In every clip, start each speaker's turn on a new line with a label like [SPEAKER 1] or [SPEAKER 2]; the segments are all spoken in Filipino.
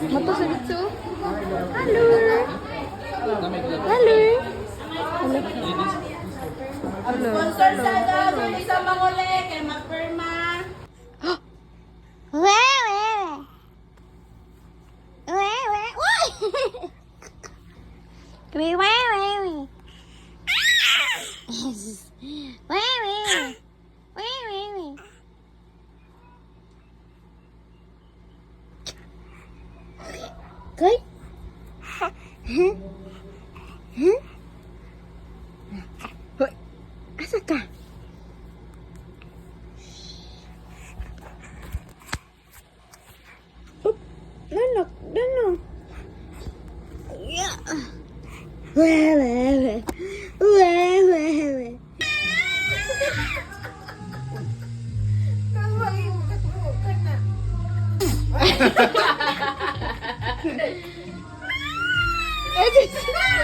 [SPEAKER 1] Mato sa dito. Hello. Hello.
[SPEAKER 2] Sponsor sa gawin sa Mangole kay Magperma.
[SPEAKER 1] Okay? Hoy, asa ka? Oop, danok, danok. Yeah. Wewe.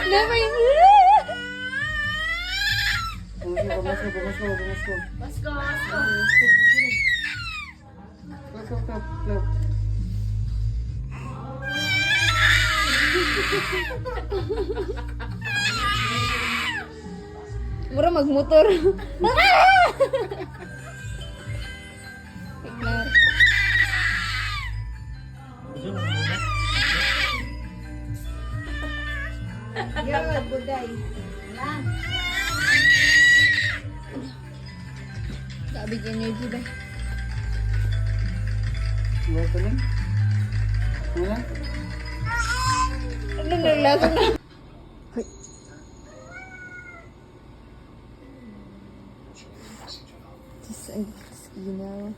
[SPEAKER 1] Nama yang murah magmotor. Ignore.
[SPEAKER 2] Ya, buday.
[SPEAKER 1] Gak bikin energi dah.
[SPEAKER 3] Dua kali. Mana?
[SPEAKER 1] Dengar langsung. Gini.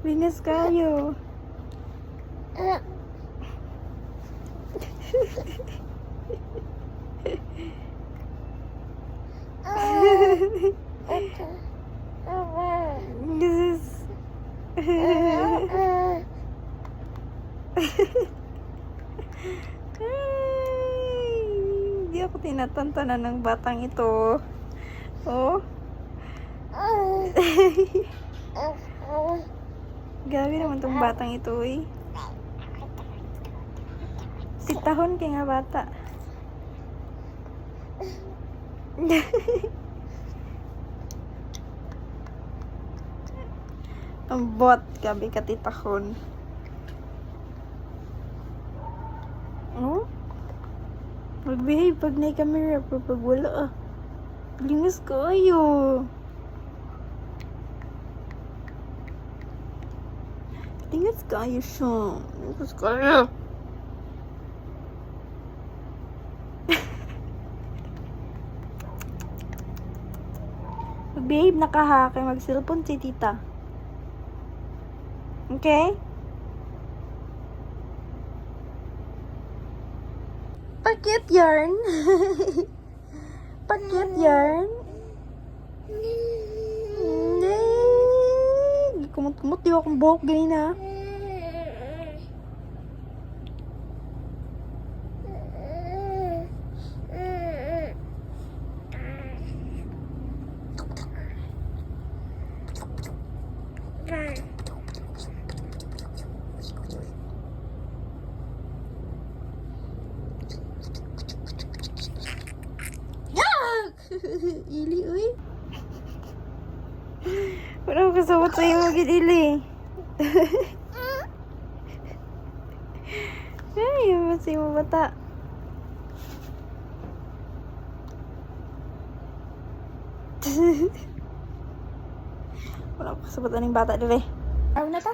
[SPEAKER 1] Lingas kayo. This is Di ako tinatantanan ng batang ito. Oh. Grabe naman tong batang ito eh. Sitahon kaya nga bata. Ang bot, gabi katitahon. Oh? Mag-behave pag na camera, pero pag wala ah. Lingas kayo. Lingas kayo siya. Lingas kayo. Mag-behave na ka ha, kaya mag-cellphone si tita. Okay? Pakit yarn. Pakit yarn. Hindi. Kumot-kumot di akong buhok ganina. Ili, uy. Wala ko kasabot sa'yo magiging ili. Ay, masih mo bata. Wala ko kasabot ng bata dili. Araw na ta?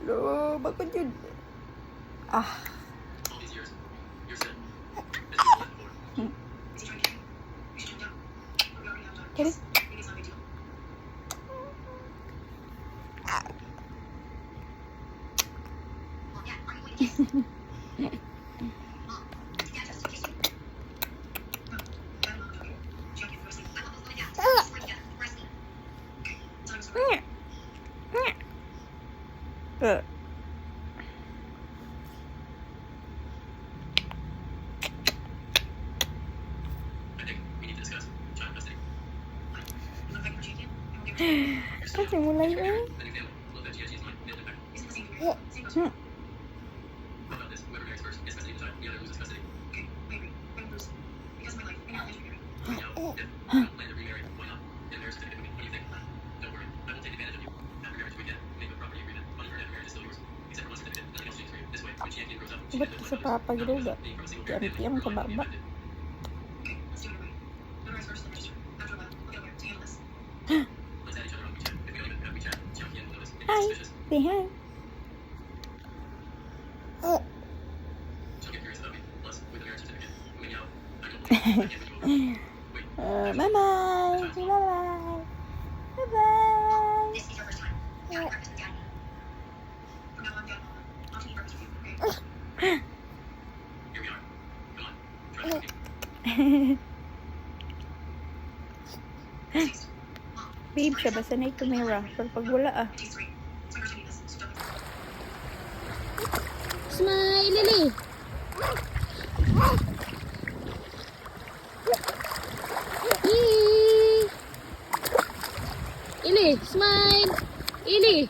[SPEAKER 1] Lo, bakit yun? Ah. Kiri. Kasi mulai eh. Hmm. Ba't sa papa gitu gak? Diam-diam ke baba. Hai, say hi. Bye bye. Bye bye. Bye bye. Babe siya, basta na tumira. Pero pag wala ah.
[SPEAKER 2] Smile, Lily. Ili, smile. Ili.